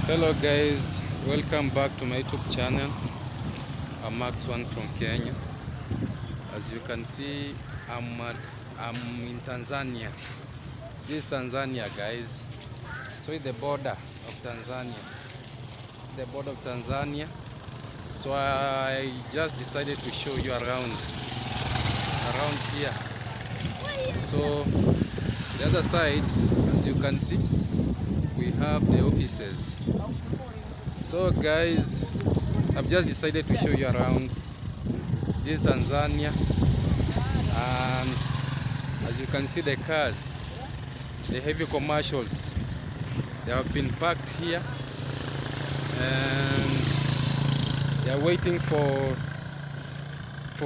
Hello guys, welcome back to my YouTube channel. I'm Max1 from Kenya. As you can see, I'm in Tanzania. This is Tanzania, guys. So it's the border of Tanzania. The border of Tanzania. So I just decided to show you around here. So the other side, as you can see, we have the offices. So guys, I've just decided to show you around this Tanzania, and as you can see, the cars, the heavy commercials, they have been parked here and they are waiting for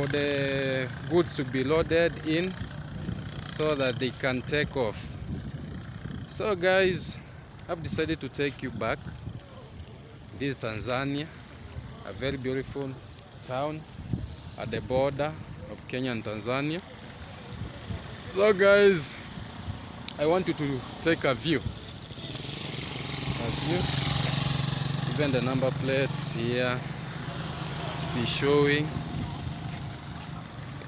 the goods to be loaded in so that they can take off. So guys, I've decided to take you back. This is Tanzania, a very beautiful town at the border of Kenya and Tanzania. So guys, I want you to take a view. Even the number plates here, it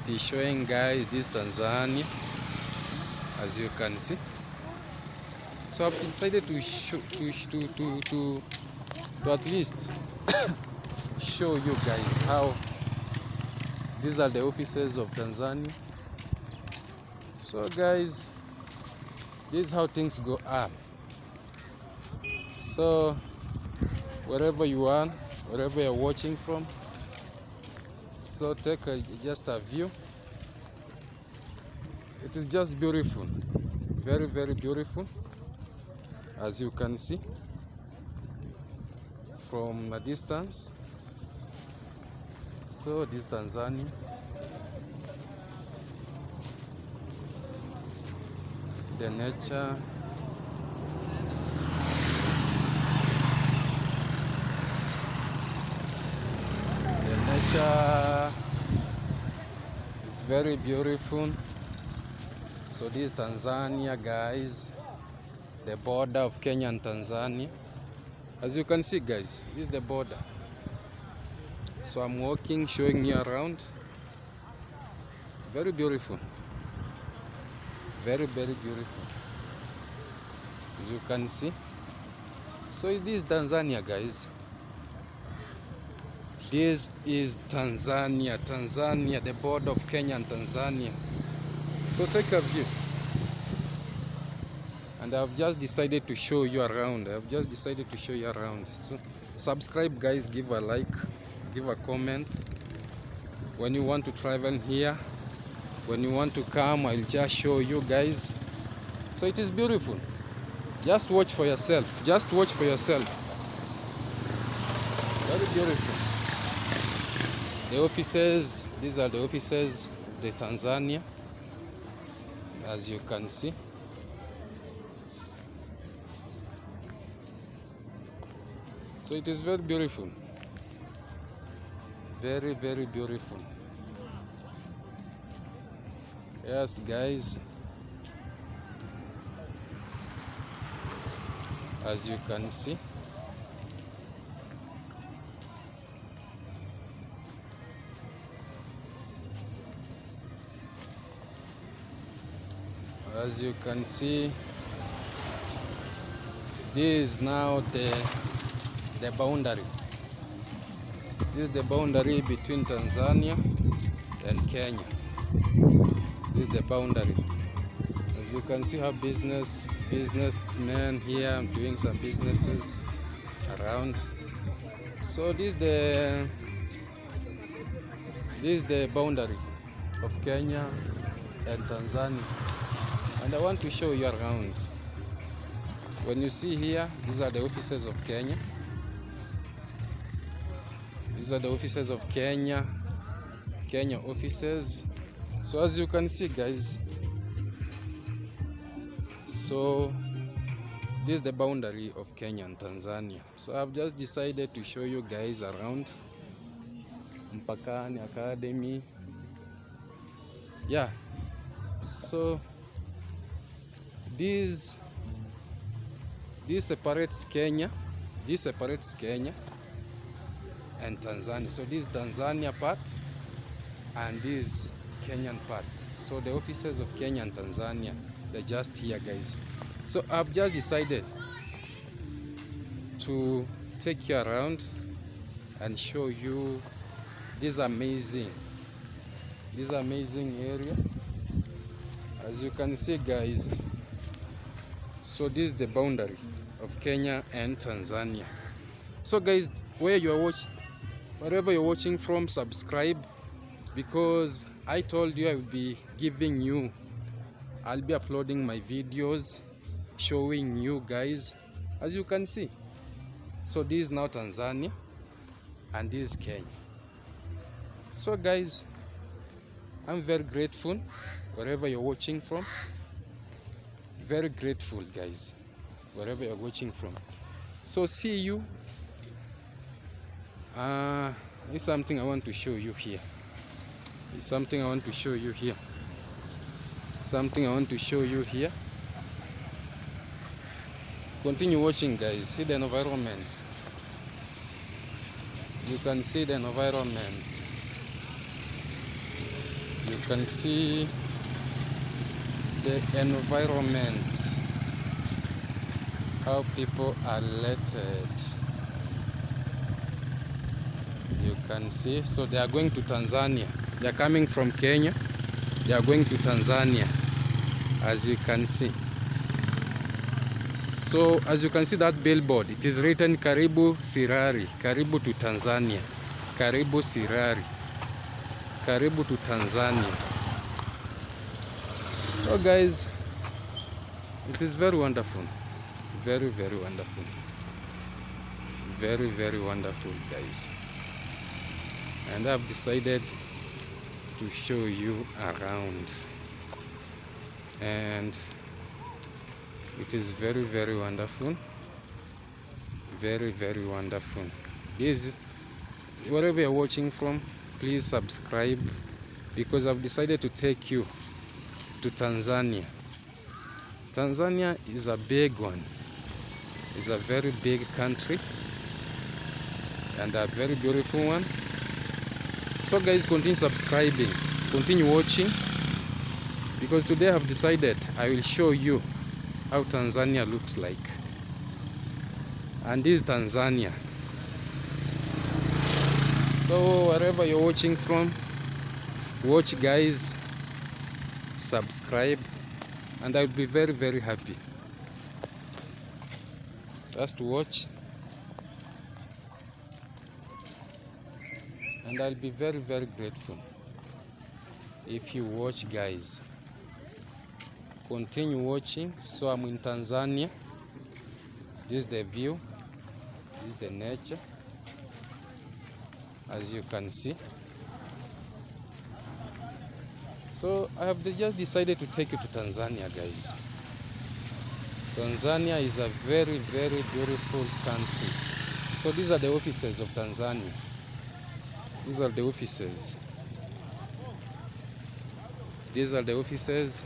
is showing guys, this Tanzania, as you can see. So I've decided to at least show you guys how these are the offices of Tanzania. So guys, this is how things go up. So wherever you are, wherever you're watching from, so take just a view. It is just beautiful, very, very beautiful, as you can see from a distance. So this Tanzania, the nature, is very beautiful. So this is Tanzania, guys, the border of Kenya and Tanzania. As you can see, guys, this is the border. So I'm walking, showing you around. Very beautiful, very, very beautiful, as you can see. So this is Tanzania, guys. This is Tanzania, the border of Kenya and Tanzania. So take a view. And I've just decided to show you around. So subscribe, guys, give a like, give a comment. When you want to travel here, when you want to come, I'll just show you guys. So it is beautiful. Just watch for yourself. Very beautiful. The offices, these are the offices of the Tanzania, as you can see. So it is very beautiful. Very, very beautiful. Yes, guys. As you can see. As you can see, this is now the boundary. This is the boundary between Tanzania and Kenya. This is the boundary. As you can see, have businessmen here doing some businesses around. So this is the boundary of Kenya and Tanzania. And I want to show you around. When you see here, these are the offices of Kenya. These are the offices of Kenya offices. So as you can see, guys, so this is the boundary of Kenya and Tanzania. So I've just decided to show you guys around Mpakani Academy. Yeah. So this separates Kenya This separates Kenya and Tanzania. So this is Tanzania part and this Kenyan part. So the offices of Kenya and Tanzania, they're just here, guys. So I've just decided to take you around and show you this amazing area. As you can see, guys, so this is the boundary of Kenya and Tanzania. So guys, wherever you're watching from, subscribe, because I told you I will be I'll be uploading my videos showing you guys. As you can see, so this is now Tanzania and this is Kenya. So guys, I'm very grateful wherever you're watching from. Very grateful, guys, wherever you're watching from. So see you. It's something I want to show you here. Something I want to show you here. Continue watching, guys. See the environment. You can see the environment. You can see the environment, how people are lettered. You can see, so they are going to Tanzania. They are coming from Kenya. They are going to Tanzania, as you can see. So as you can see that billboard, it is written Karibu Sirari, Karibu to Tanzania, Karibu Sirari, Karibu to Tanzania. So guys, it is very wonderful, very wonderful, very wonderful, guys. And I've decided to show you around, and it is very wonderful, very wonderful. This, wherever you're watching from, please subscribe, because I've decided to take you to Tanzania. Tanzania is a big one. It's a very big country and a very beautiful one. So guys, continue subscribing, continue watching, because today I've decided I will show you how Tanzania looks like. And this is Tanzania. So wherever you're watching from, watch, guys, subscribe, and I'll be very happy. Just watch, and I'll be very grateful if you watch, guys. Continue watching. So I'm in Tanzania. This is the view, this is the nature, as you can see. So I have just decided to take you to Tanzania, guys. Tanzania is a very beautiful country. So these are the offices of Tanzania. These are the offices. These are the offices.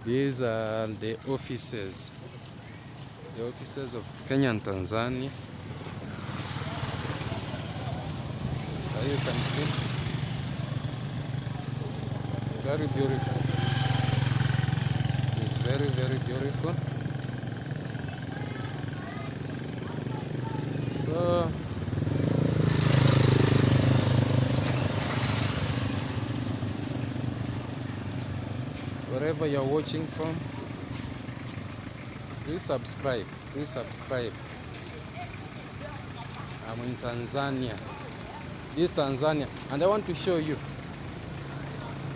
These are the offices. The offices of Kenya and Tanzania. As you can see, very beautiful. It's very beautiful. So wherever you're watching from, please subscribe. Please subscribe. I'm in Tanzania. This is Tanzania, and I want to show you.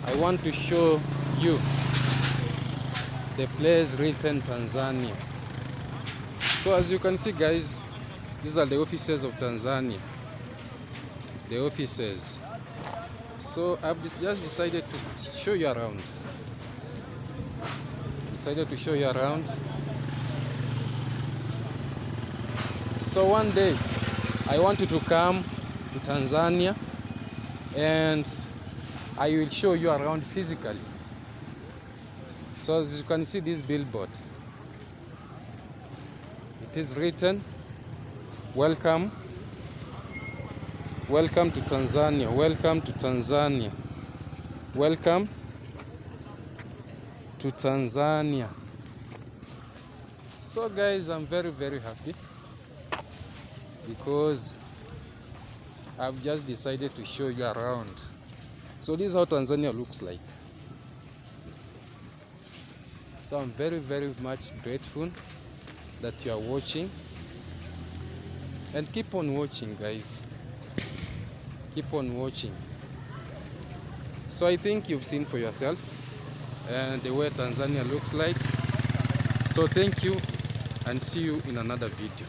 I want to show you the place written Tanzania. So as you can see, guys, these are the offices of Tanzania. The offices. So I've just decided to show you around. So one day I want you to come to Tanzania, and I will show you around physically. So as you can see this billboard, it is written, welcome to Tanzania, welcome to Tanzania, welcome to Tanzania. So guys, I'm very happy because I've just decided to show you around. So this is how Tanzania looks like. So I'm very much grateful that you are watching, and keep on watching, guys. Keep on watching. So I think you've seen for yourself and the way Tanzania looks like. So thank you, and see you in another video.